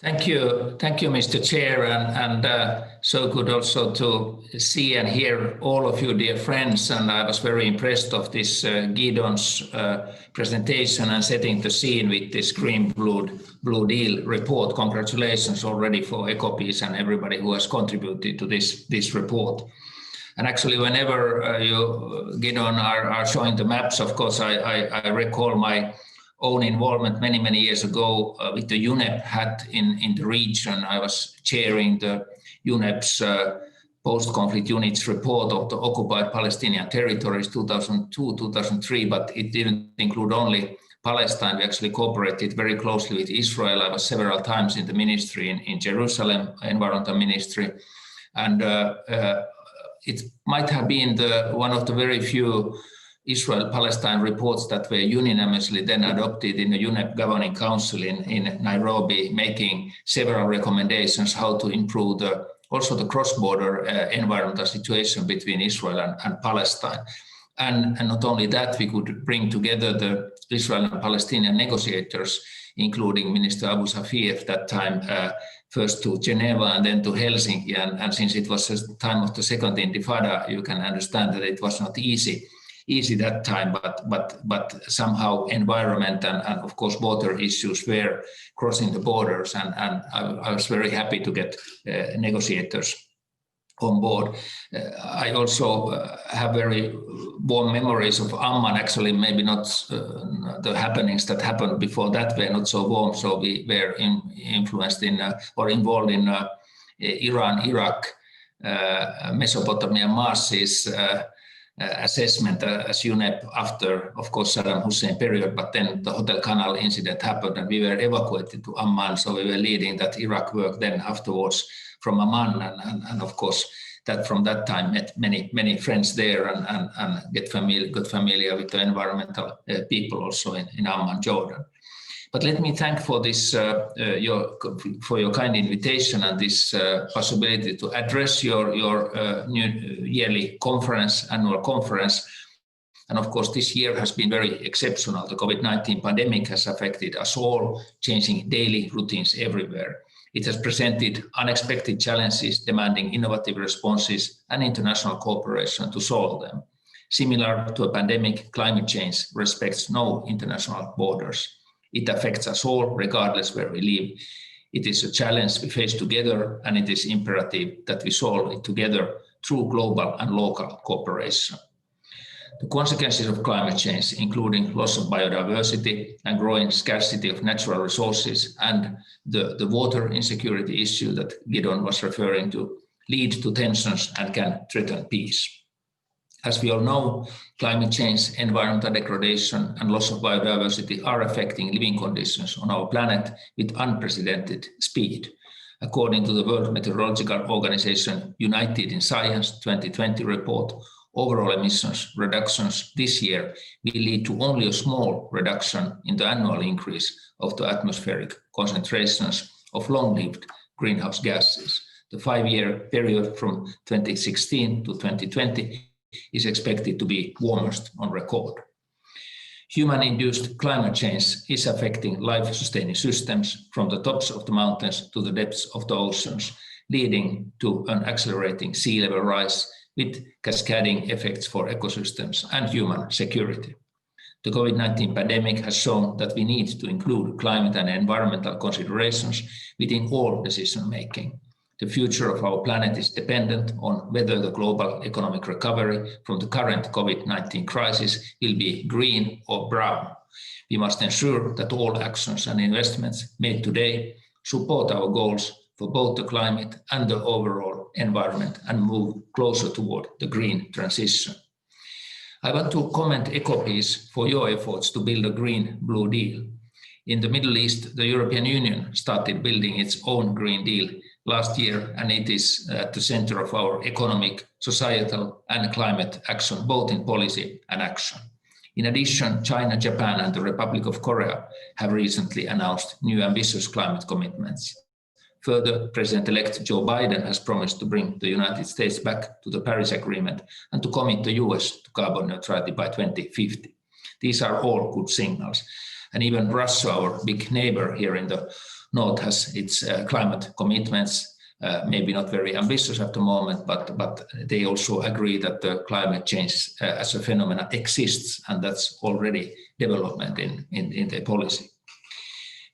Thank you, Mr. Chair, and so good also to see and hear all of you, dear friends. And I was very impressed of this Gideon's presentation and setting the scene with this Green Blue Deal report. Congratulations already for EcoPeace and everybody who has contributed to this report. And actually, whenever you, Gideon, are showing the maps, of course, I recall my own involvement many years ago with the UNEP hat in the region. I was chairing the UNEP's post-conflict units report of the occupied Palestinian territories 2002-2003, but it didn't include only Palestine. We actually cooperated very closely with Israel. I was several times in the ministry in Jerusalem, environmental ministry, and it might have been one of the very few Israel-Palestine reports that were unanimously then adopted in the UNEP Governing Council in Nairobi, making several recommendations how to improve also the cross-border environmental situation between Israel and Palestine. And not only that, we could bring together the Israel and Palestinian negotiators, including Minister Abu Safir at that time, first to Geneva and then to Helsinki. And since it was the time of the Second Intifada, you can understand that it was not easy that time, but somehow environment and of course water issues were crossing the borders, and I was very happy to get negotiators on board. I also have very warm memories of Amman. Actually, maybe not the happenings that happened before that were not so warm, so we were influenced or involved in Iran, Iraq, Mesopotamia, Marsis, assessment as UNEP after, of course, Saddam Hussein period, but then the Hotel Canal incident happened and we were evacuated to Amman, so we were leading that Iraq work then afterwards from Amman, and of course that from that time met many friends there and got familiar with the environmental people also in Amman, Jordan. But let me thank for this for your kind invitation and this possibility to address your new yearly annual conference. And of course, this year has been very exceptional. The COVID-19 pandemic has affected us all, changing daily routines everywhere. It has presented unexpected challenges demanding innovative responses and international cooperation to solve them. Similar to a pandemic, climate change respects no international borders. It affects us all, regardless where we live. It is a challenge we face together, and it is imperative that we solve it together through global and local cooperation. The consequences of climate change, including loss of biodiversity and growing scarcity of natural resources, and the water insecurity issue that Gideon was referring to, lead to tensions and can threaten peace. As we all know, climate change, environmental degradation, and loss of biodiversity are affecting living conditions on our planet with unprecedented speed. According to the World Meteorological Organization United in Science 2020 report, overall emissions reductions this year will lead to only a small reduction in the annual increase of the atmospheric concentrations of long-lived greenhouse gases. The 5-year period from 2016 to 2020 is expected to be warmest on record. Human-induced climate change is affecting life-sustaining systems from the tops of the mountains to the depths of the oceans, leading to an accelerating sea level rise with cascading effects for ecosystems and human security. The COVID-19 pandemic has shown that we need to include climate and environmental considerations within all decision-making. The future of our planet is dependent on whether the global economic recovery from the current COVID-19 crisis will be green or brown. We must ensure that all actions and investments made today support our goals for both the climate and the overall environment and move closer toward the green transition. I want to commend EcoPeace for your efforts to build a Green Blue Deal. In the Middle East, the European Union started building its own Green Deal last year, and it is at the center of our economic, societal, and climate action, both in policy and action. In addition, China, Japan, and the Republic of Korea have recently announced new ambitious climate commitments. Further, President-elect Joe Biden has promised to bring the United States back to the Paris Agreement and to commit the US to carbon neutrality by 2050. These are all good signals. And even Russia, our big neighbor here in the North has its climate commitments, maybe not very ambitious at the moment, but they also agree that the climate change as a phenomenon exists, and that's already development in their policy.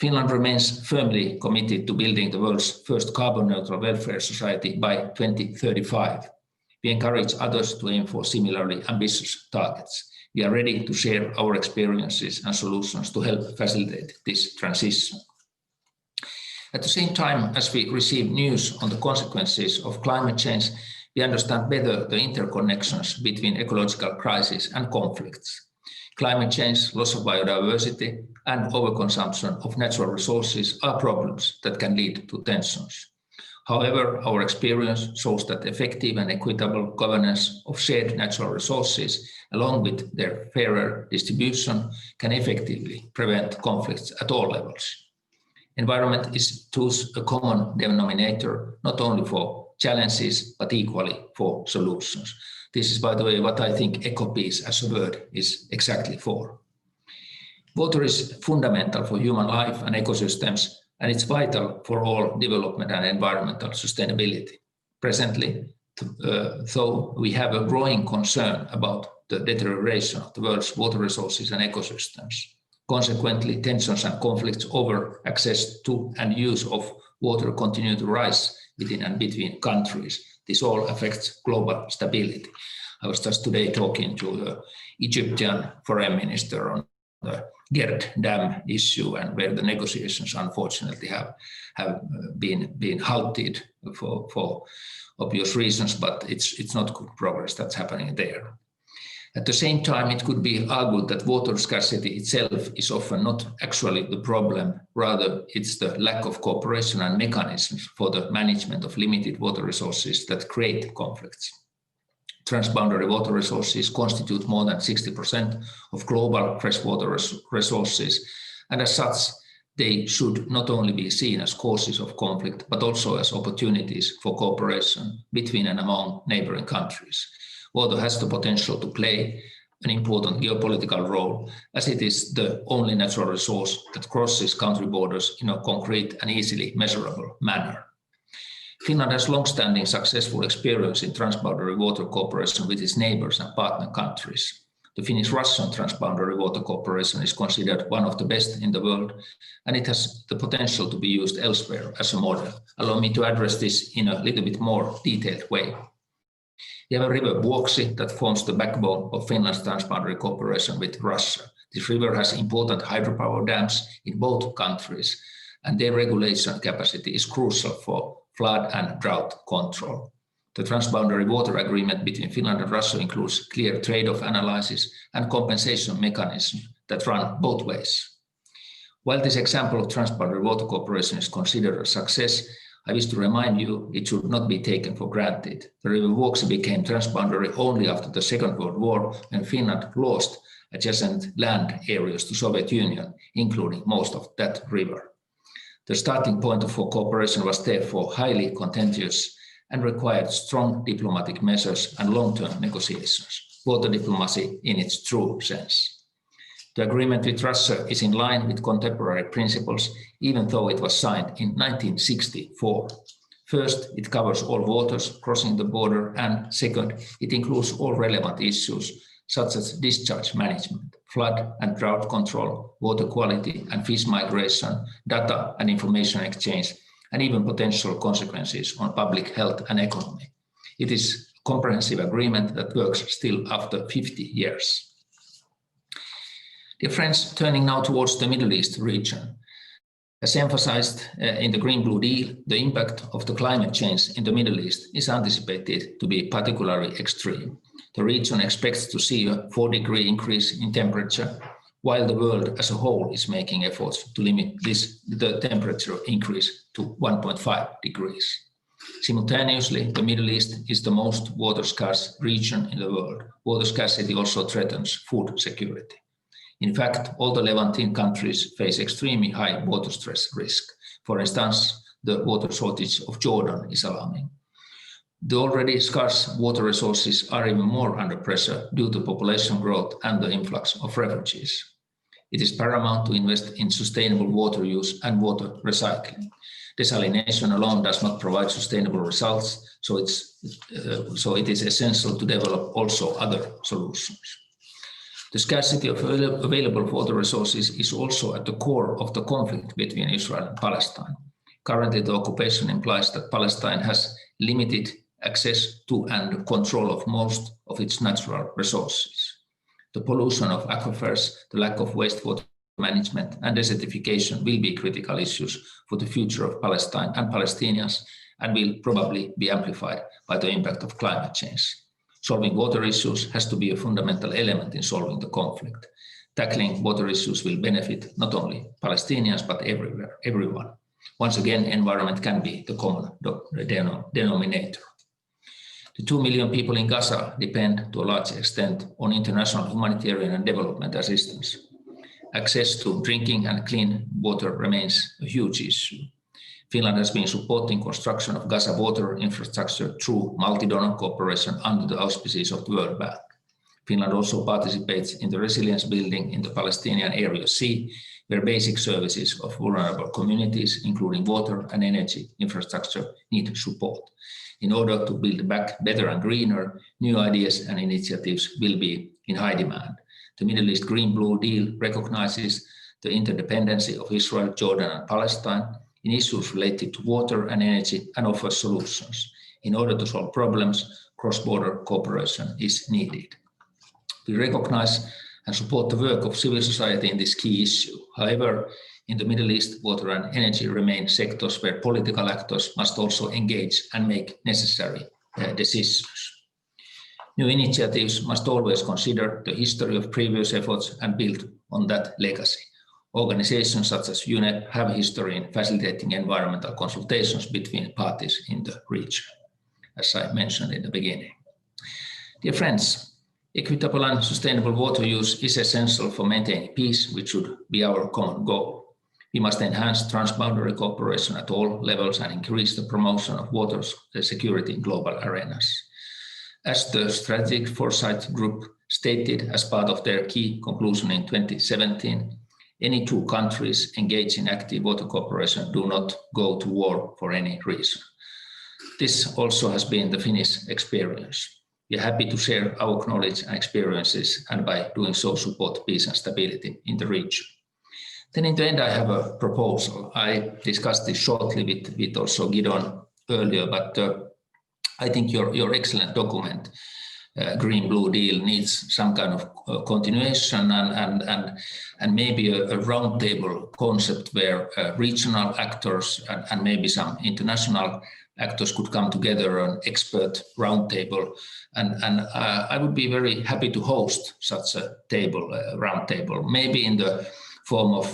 Finland remains firmly committed to building the world's first carbon-neutral welfare society by 2035. We encourage others to aim for similarly ambitious targets. We are ready to share our experiences and solutions to help facilitate this transition. At the same time as we receive news on the consequences of climate change, we understand better the interconnections between ecological crises and conflicts. Climate change, loss of biodiversity, and overconsumption of natural resources are problems that can lead to tensions. However, our experience shows that effective and equitable governance of shared natural resources, along with their fairer distribution, can effectively prevent conflicts at all levels. Environment is thus a common denominator, not only for challenges, but equally for solutions. This is, by the way, what I think EcoPeace as a word is exactly for. Water is fundamental for human life and ecosystems, and it's vital for all development and environmental sustainability. Presently, though, we have a growing concern about the deterioration of the world's water resources and ecosystems. Consequently, tensions and conflicts over access to and use of water continue to rise within and between countries. This all affects global stability. I was just today talking to the Egyptian foreign minister on the Gerd Dam issue, and where the negotiations unfortunately have been halted for obvious reasons, but it's not good progress that's happening there. At the same time, it could be argued that water scarcity itself is often not actually the problem, rather it's the lack of cooperation and mechanisms for the management of limited water resources that create conflicts. Transboundary water resources constitute more than 60% of global freshwater resources, and as such, they should not only be seen as causes of conflict, but also as opportunities for cooperation between and among neighboring countries. Water has the potential to play an important geopolitical role, as it is the only natural resource that crosses country borders in a concrete and easily measurable manner. Finland has long-standing successful experience in transboundary water cooperation with its neighbors and partner countries. The Finnish-Russian transboundary water cooperation is considered one of the best in the world, and it has the potential to be used elsewhere as a model. Allow me to address this in a little bit more detailed way. We have a river Vuoksi that forms the backbone of Finland's transboundary cooperation with Russia. This river has important hydropower dams in both countries, and their regulation capacity is crucial for flood and drought control. The transboundary water agreement between Finland and Russia includes clear trade-off analysis and compensation mechanisms that run both ways. While this example of transboundary water cooperation is considered a success, I wish to remind you it should not be taken for granted. The river Vuoksi became transboundary only after the Second World War, when Finland lost adjacent land areas to Soviet Union, including most of that river. The starting point for cooperation was therefore highly contentious and required strong diplomatic measures and long-term negotiations, water diplomacy in its true sense. The agreement with Russia is in line with contemporary principles, even though it was signed in 1964. First, it covers all waters crossing the border, and second, it includes all relevant issues such as discharge management, flood and drought control, water quality and fish migration, data and information exchange, and even potential consequences on public health and economy. It is a comprehensive agreement that works still after 50 years. Dear friends, turning now towards the Middle East region. As emphasized in the Green-Blue Deal, the impact of the climate change in the Middle East is anticipated to be particularly extreme. The region expects to see a 4-degree increase in temperature, while the world as a whole is making efforts to limit the temperature increase to 1.5 degrees. Simultaneously, the Middle East is the most water-scarce region in the world. Water scarcity also threatens food security. In fact, all the Levantine countries face extremely high water stress risk. For instance, the water shortage of Jordan is alarming. The already scarce water resources are even more under pressure due to population growth and the influx of refugees. It is paramount to invest in sustainable water use and water recycling. Desalination alone does not provide sustainable results, so it is essential to develop also other solutions. The scarcity of available water resources is also at the core of the conflict between Israel and Palestine. Currently, the occupation implies that Palestine has limited access to and control of most of its natural resources. The pollution of aquifers, the lack of wastewater management, and desertification will be critical issues for the future of Palestine and Palestinians, and will probably be amplified by the impact of climate change. Solving water issues has to be a fundamental element in solving the conflict. Tackling water issues will benefit not only Palestinians, but everyone. Once again, environment can be the common denominator. The 2 million people in Gaza depend to a large extent on international humanitarian and development assistance. Access to drinking and clean water remains a huge issue. Finland has been supporting construction of Gaza water infrastructure through multi-donor cooperation under the auspices of the World Bank. Finland also participates in the resilience building in the Palestinian Area C, where basic services of vulnerable communities, including water and energy infrastructure, need support. In order to build back better and greener, new ideas and initiatives will be in high demand. The Middle East Green-Blue Deal recognizes the interdependency of Israel, Jordan, and Palestine in issues related to water and energy, and offers solutions. In order to solve problems, cross-border cooperation is needed. We recognize and support the work of civil society in this key issue. However, in the Middle East, water and energy remain sectors where political actors must also engage and make necessary decisions. New initiatives must always consider the history of previous efforts and build on that legacy. Organizations such as UNEP have a history in facilitating environmental consultations between parties in the region, as I mentioned in the beginning. Dear friends, equitable and sustainable water use is essential for maintaining peace, which should be our common goal. We must enhance transboundary cooperation at all levels and increase the promotion of water security in global arenas. As the Strategic Foresight Group stated as part of their key conclusion in 2017, any two countries engaged in active water cooperation do not go to war for any reason. This also has been the Finnish experience. We are happy to share our knowledge and experiences, and by doing so support peace and stability in the region. Then in the end, I have a proposal. I discussed this shortly with also Gideon earlier, but I think your excellent document, Green-Blue Deal, needs some kind of continuation and maybe a roundtable concept where regional actors and maybe some international actors could come together on expert roundtable. And I would be very happy to host such a roundtable, maybe in the form of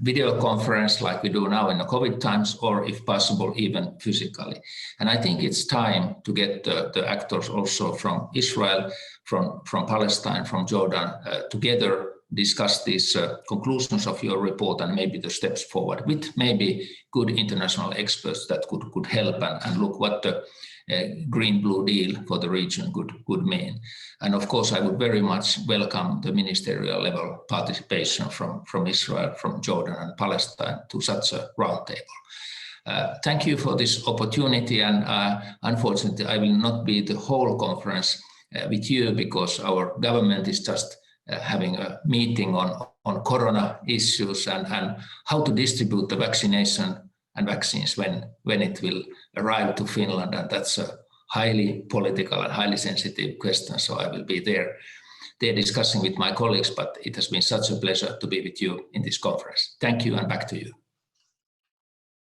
video conference like we do now in the COVID times, or if possible, even physically. And I think it's time to get the actors also from Israel, from Palestine, from Jordan, together, discuss these conclusions of your report and maybe the steps forward with maybe good international experts that could help and look what the Green-Blue Deal for the region could mean. And of course, I would very much welcome the ministerial level participation from Israel, from Jordan and Palestine to such a roundtable. Thank you for this opportunity, and unfortunately, I will not be the whole conference with you because our government is just having a meeting on corona issues and how to distribute the vaccination and vaccines when it will arrive to Finland, and that's a highly political and highly sensitive question. So I will be there discussing with my colleagues, but it has been such a pleasure to be with you in this conference. Thank you, and back to you.